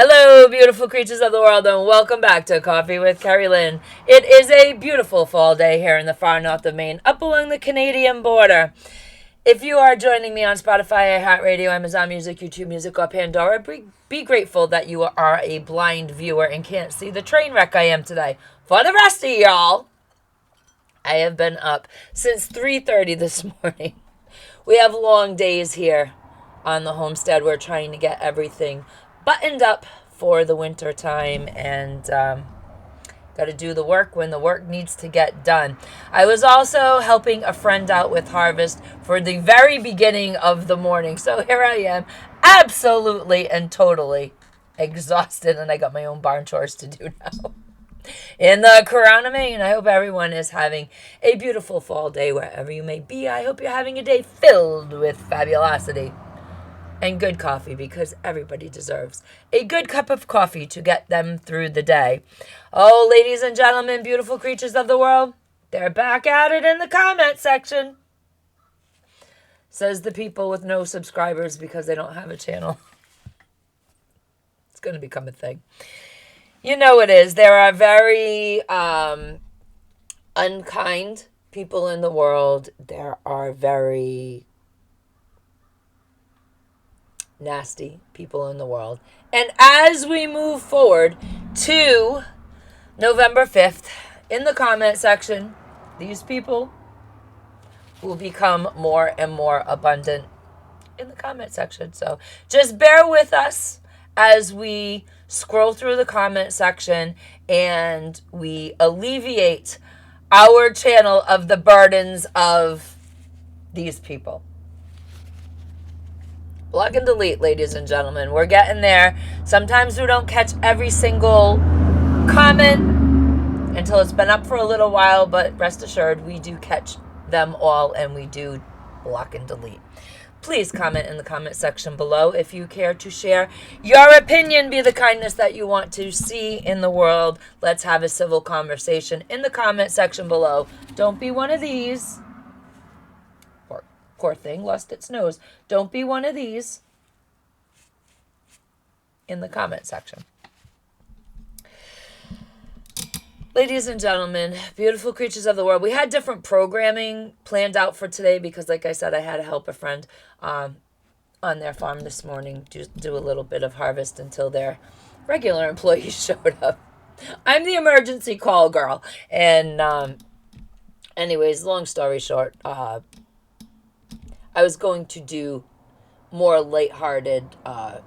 Hello, beautiful creatures of the world, and welcome back to Coffee with Kerri-Lynn. It is a beautiful fall day here in the far north of Maine, up along the Canadian border. If you are joining me on Spotify, iHeartRadio, Amazon Music, YouTube Music, or Pandora, be grateful that you are a blind viewer and can't see the train wreck I am today. For the rest of y'all, I have been up since 3:30 this morning. We have long days here on the homestead. We're trying to get everything buttoned up for the winter time and got to do the work when the work needs to get done. I was also helping a friend out with harvest for the very beginning of the morning. So here I am, absolutely and totally exhausted, and I got my own barn chores to do now. In the Corona, Maine, I hope everyone is having a beautiful fall day wherever you may be. I hope you're having a day filled with fabulosity and good coffee, because everybody deserves a good cup of coffee to get them through the day. Oh, ladies and gentlemen, beautiful creatures of the world, they're back at it in the comment section. Says the people with no subscribers because they don't have a channel. It's going to become a thing. You know it is. There are very unkind people in the world. There are very nasty people in the world. And as we move forward to November 5th, in the comment section, these people will become more and more abundant in the comment section. So just bear with us as we scroll through the comment section and we alleviate our channel of the burdens of these people. Block and delete, ladies and gentlemen. We're getting there. Sometimes we don't catch every single comment until it's been up for a little while, but rest assured, we do catch them all and we do block and delete. Please comment in the comment section below if you care to share your opinion. Be the kindness that you want to see in the world. Let's have a civil conversation in the comment section below. Don't be one of these. Poor thing lost its nose. Don't be one of these in the comment section. Ladies and gentlemen, beautiful creatures of the world, we had different programming planned out for today because, like I said, I had to help a friend on their farm this morning do a little bit of harvest until their regular employees showed up. I'm the emergency call girl. And anyways, long story short, I was going to do more lighthearted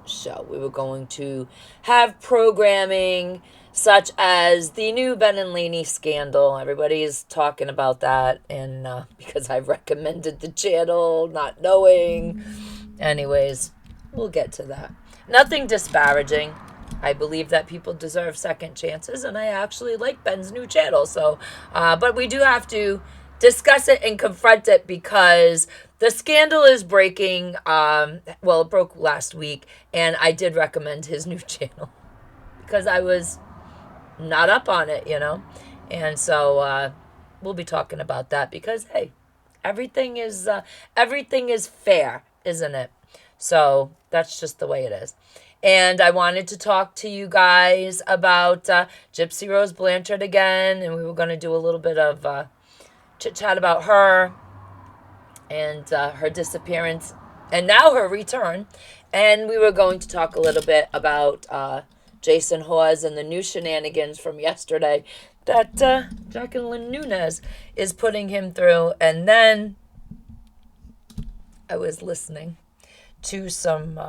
show. We were going to have programming such as the new Ben and Laney scandal. Everybody's talking about that, and because I've recommended the channel, not knowing. Anyways, we'll get to that. Nothing disparaging. I believe that people deserve second chances, and I actually like Ben's new channel. So, but we do have to discuss it and confront it because the scandal is breaking. Well, it broke last week, and I did recommend his new channel because I was not up on it, and so we'll be talking about that because, hey, everything is fair, isn't it? So that's just the way it is. And I wanted to talk to you guys about Gypsy Rose Blanchard again, and we were going to do a little bit of chit chat about her and her disappearance and now her return. And we were going to talk a little bit about Jason Hawes and the new shenanigans from yesterday that Jacqueline Nunez is putting him through. And then I was listening to some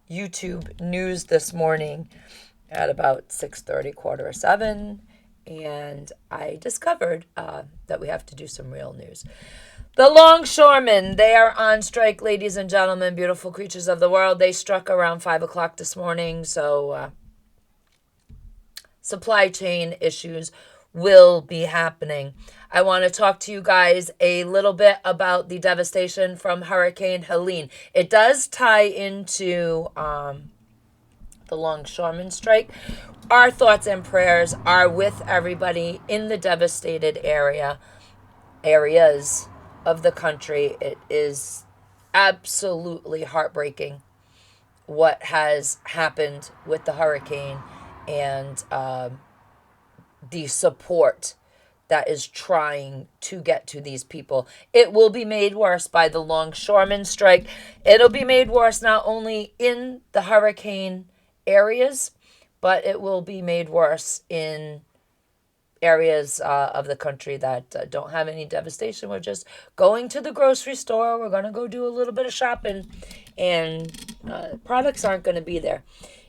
YouTube news this morning at about 6:30, 6:45, and I discovered that we have to do some real news. The Long Shoremen, they are on strike, ladies and gentlemen, beautiful creatures of the world. They struck around 5 o'clock this morning, so supply chain issues will be happening. I want to talk to you guys a little bit about the devastation from Hurricane Helene. It does tie into the Long Shoremen Strike. Our thoughts and prayers are with everybody in the devastated areas of the country. It is absolutely heartbreaking what has happened with the hurricane and the support that is trying to get to these people. It will be made worse by the Long Shoremen Strike. It'll be made worse not only in the hurricane areas, but it will be made worse in areas of the country that don't have any devastation. We're just going to the grocery store. We're going to go do a little bit of shopping, and products aren't going to be there.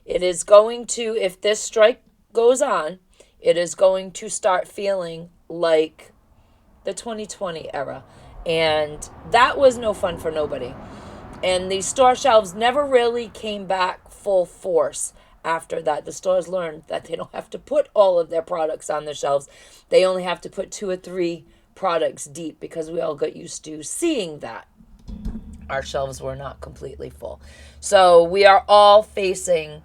It is going to, if this strike goes on, it is going to start feeling like the 2020 era. And that was no fun for nobody. And the store shelves never really came back full force after that. The stores learned that they don't have to put all of their products on the shelves. They only have to put 2 or 3 products deep, because we all got used to seeing that our shelves were not completely full. So we are all facing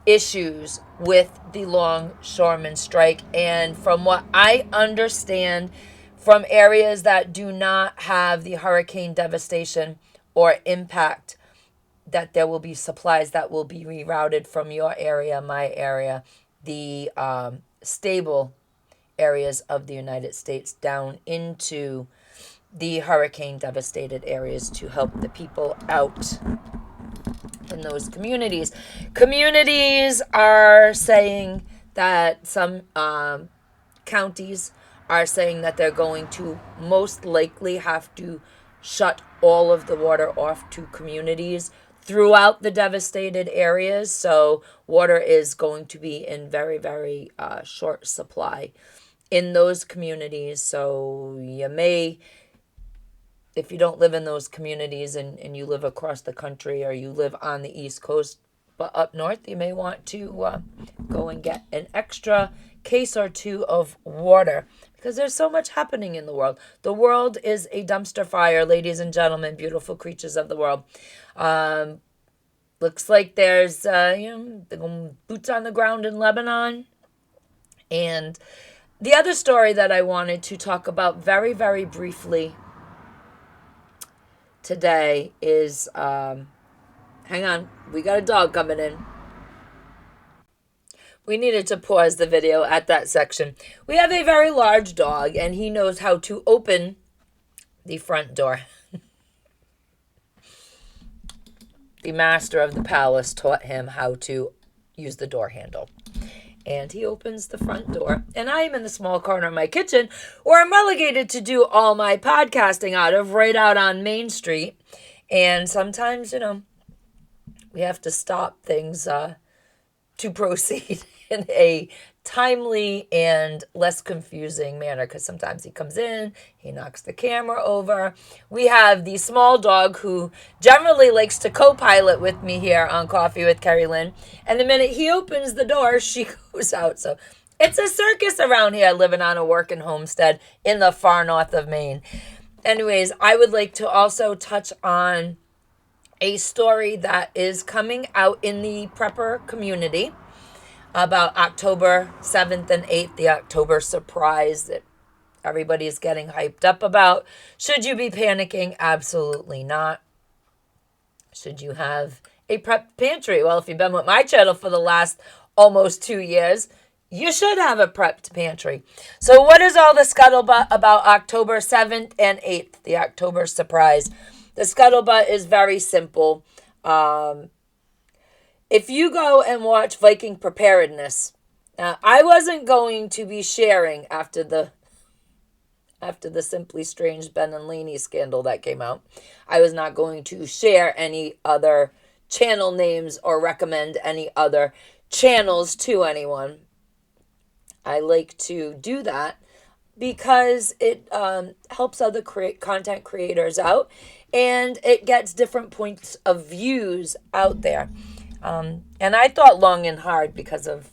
issues with the Longshoremen Strike. And from what I understand, from areas that do not have the hurricane devastation or impact, that there will be supplies that will be rerouted from your area, my area, the stable areas of the United States down into the hurricane devastated areas to help the people out in those communities. Communities are saying that some counties are saying that they're going to most likely have to shut all of the water off to communities throughout the devastated areas. So water is going to be in very, very short supply in those communities. So you may, if you don't live in those communities and you live across the country, or you live on the East Coast, but up north, you may want to go and get an extra case or 2 of water, because there's so much happening in the world. The world is a dumpster fire, ladies and gentlemen, beautiful creatures of the world. Looks like there's boots on the ground in Lebanon. And the other story that I wanted to talk about very, very briefly today is, hang on, we got a dog coming in. We needed to pause the video at that section. We have a very large dog, and he knows how to open the front door. The master of the palace taught him how to use the door handle. And he opens the front door. And I am in the small corner of my kitchen, where I'm relegated to do all my podcasting out of, right out on Main Street. And sometimes, we have to stop things to proceed in a timely and less confusing manner, because sometimes he comes in, he knocks the camera over. We have the small dog who generally likes to co-pilot with me here on Coffee with Kerri-Lynn, and the minute he opens the door, she goes out. So it's a circus around here, living on a working homestead in the far north of Maine. Anyways, I would like to also touch on a story that is coming out in the prepper community about October 7th and 8th, the October surprise that everybody's getting hyped up about. Should you be panicking? Absolutely not. Should you have a prep pantry? Well, if you've been with my channel for the last almost 2 years, you should have a prepped pantry. So what is all the scuttlebutt about October 7th and 8th, the October surprise? The scuttlebutt is very simple. If you go and watch Viking Preparedness, I wasn't going to be sharing after the Simply Strange Ben and Laney scandal that came out. I was not going to share any other channel names or recommend any other channels to anyone. I like to do that because it helps other content creators out, and it gets different points of views out there. And I thought long and hard, because of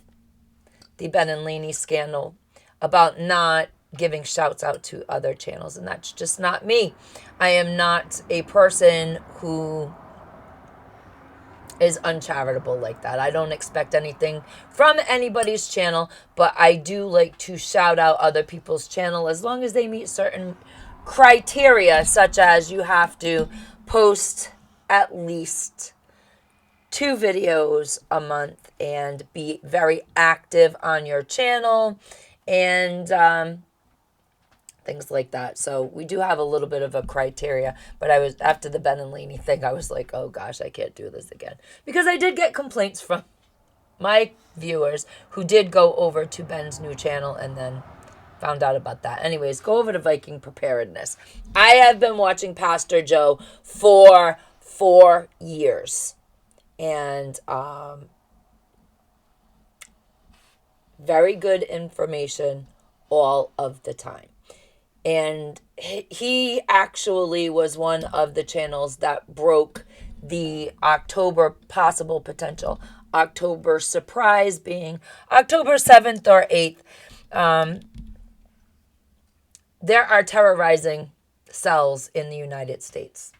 the Ben and Laney scandal, about not giving shouts out to other channels, and that's just not me. I am not a person who is uncharitable like that. I don't expect anything from anybody's channel, but I do like to shout out other people's channel as long as they meet certain criteria, such as you have to post at least 2 videos a month and be very active on your channel and things like that. So we do have a little bit of a criteria, but I was, after the Ben and Lainey thing, I was like, oh gosh, I can't do this again. Because I did get complaints from my viewers who did go over to Ben's new channel and then found out about that. Anyways, go over to Viking Preparedness. I have been watching Pastor Joe for 4 years. And very good information all of the time. And he actually was one of the channels that broke the October possible potential. October surprise being October 7th or 8th. There are terrorizing cells in the United States.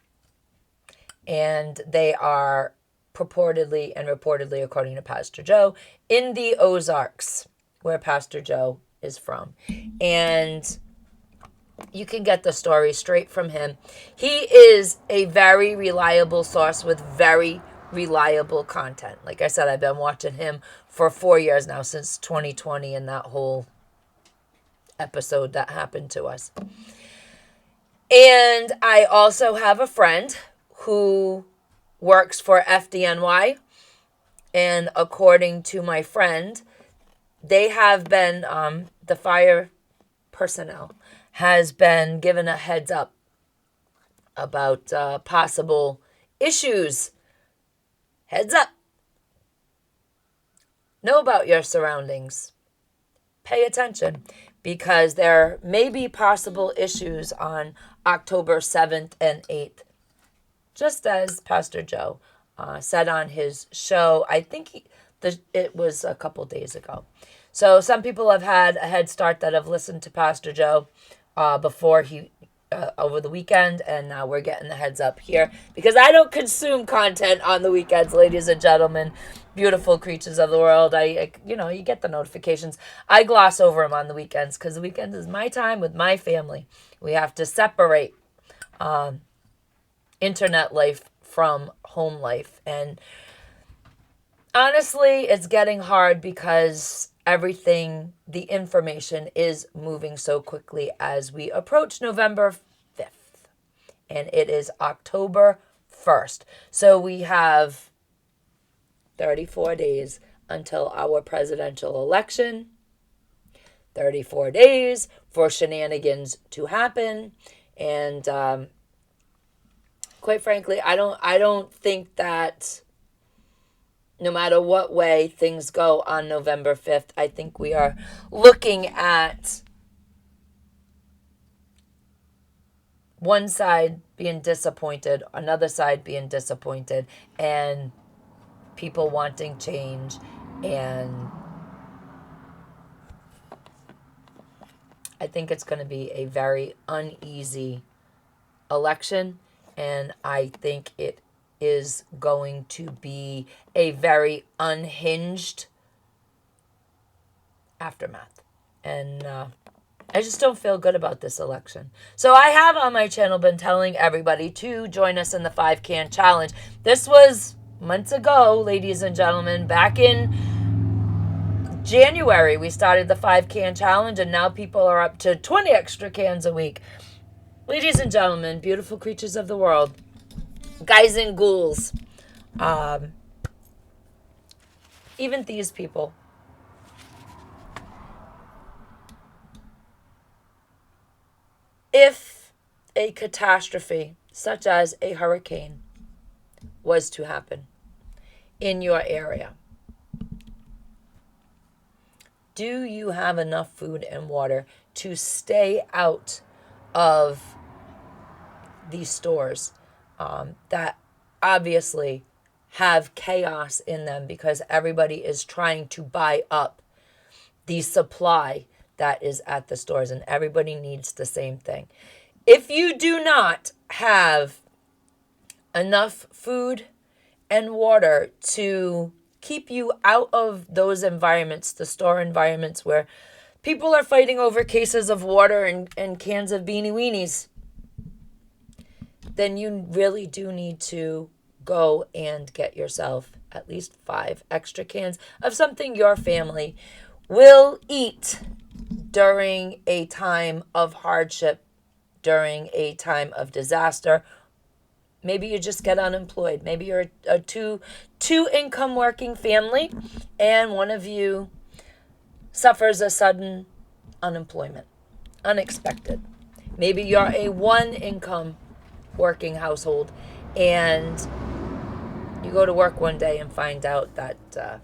And they are purportedly and reportedly, according to Pastor Joe, in the Ozarks, where Pastor Joe is from. And you can get the story straight from him. He is a very reliable source with very reliable content. Like I said, I've been watching him for 4 years now, since 2020 and that whole episode that happened to us. And I also have a friend who works for FDNY. And according to my friend, they have been, the fire personnel has been given a heads up about possible issues. Heads up. Know about your surroundings. Pay attention, because there may be possible issues on October 7th and 8th. Just as Pastor Joe said on his show, I think it was a couple days ago. So some people have had a head start that have listened to Pastor Joe before he over the weekend, and now we're getting the heads up here, because I don't consume content on the weekends, ladies and gentlemen, beautiful creatures of the world. I you get the notifications. I gloss over them on the weekends, because the weekend is my time with my family. We have to separate internet life from home life, and honestly, it's getting hard because everything, the information is moving so quickly as we approach November 5th. And it is October 1st. So we have 34 days until our presidential election. 34 days for shenanigans to happen. And quite frankly, I don't think that no matter what way things go on November 5th, I think we are looking at one side being disappointed, another side being disappointed, and people wanting change. And I think it's going to be a very uneasy election, and I think it is going to be a very unhinged aftermath. And I just don't feel good about this election. So I have on my channel been telling everybody to join us in the 5-can challenge. This was months ago, ladies and gentlemen. Back in January, we started the 5-can challenge, and now people are up to 20 extra cans a week. Ladies and gentlemen, beautiful creatures of the world, guys and ghouls, even these people. If a catastrophe, such as a hurricane, was to happen in your area, do you have enough food and water to stay out of these stores that obviously have chaos in them because everybody is trying to buy up the supply that is at the stores, and everybody needs the same thing? If you do not have enough food and water to keep you out of those environments, the store environments where people are fighting over cases of water and cans of Beanie Weenies, then you really do need to go and get yourself at least 5 extra cans of something your family will eat during a time of hardship, during a time of disaster. Maybe you just get unemployed. Maybe you're a two income working family and one of you suffers a sudden unemployment, unexpected. Maybe you're a 1 income working household and you go to work one day and find out that the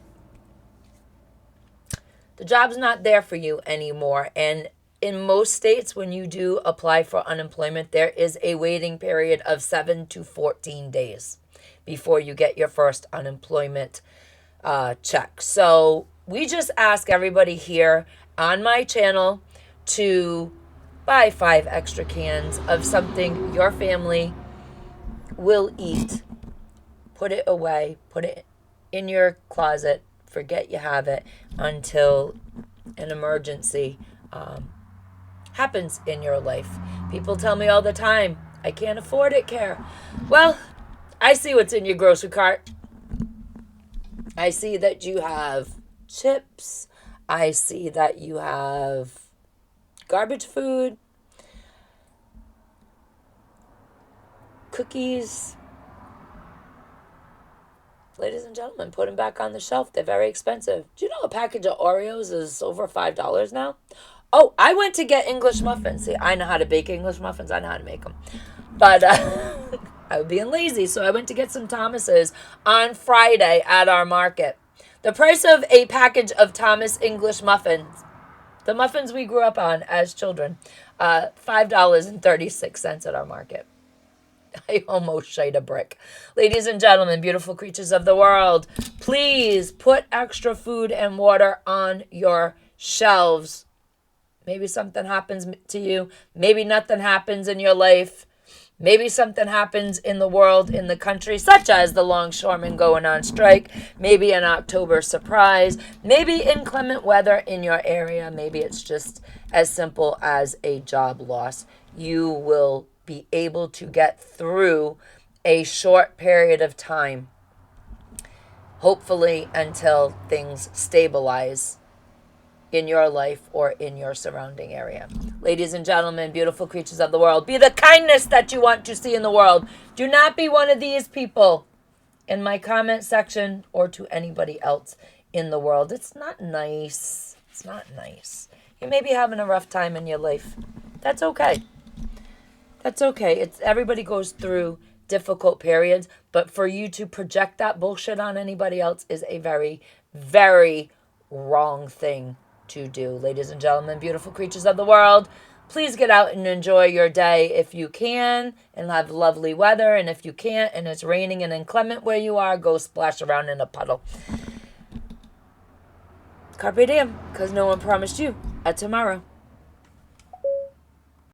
job's not there for you anymore. And in most states, when you do apply for unemployment, there is a waiting period of 7 to 14 days before you get your first unemployment check. So we just ask everybody here on my channel to buy 5 extra cans of something your family will eat. Put it away. Put it in your closet. Forget you have it until an emergency happens in your life. People tell me all the time, I can't afford it, Care. Well, I see what's in your grocery cart. I see that you have chips. I see that you have garbage food, cookies. Ladies and gentlemen, put them back on the shelf. They're very expensive. Do you know a package of Oreos is over $5 now? Oh, I went to get English muffins. See, I know how to bake English muffins. I know how to make them. But I was being lazy, so I went to get some Thomas's on Friday at our market. The price of a package of Thomas English muffins, the muffins we grew up on as children, $5.36 at our market. I almost shite a brick. Ladies and gentlemen, beautiful creatures of the world, please put extra food and water on your shelves. Maybe something happens to you. Maybe nothing happens in your life. Maybe something happens in the world, in the country, such as the Long Shoremen going on strike. Maybe an October surprise. Maybe inclement weather in your area. Maybe it's just as simple as a job loss. You will be able to get through a short period of time, hopefully until things stabilize in your life or in your surrounding area. Ladies and gentlemen, beautiful creatures of the world, be the kindness that you want to see in the world. Do not be one of these people in my comment section or to anybody else in the world. It's not nice. It's not nice. You may be having a rough time in your life. That's okay. That's okay. Everybody goes through difficult periods, but for you to project that bullshit on anybody else is a very, very wrong thing to do. Ladies and gentlemen, beautiful creatures of the world, please get out and enjoy your day if you can and have lovely weather. And if you can't and it's raining and inclement where you are, go splash around in a puddle. Carpe Diem, because no one promised you a tomorrow.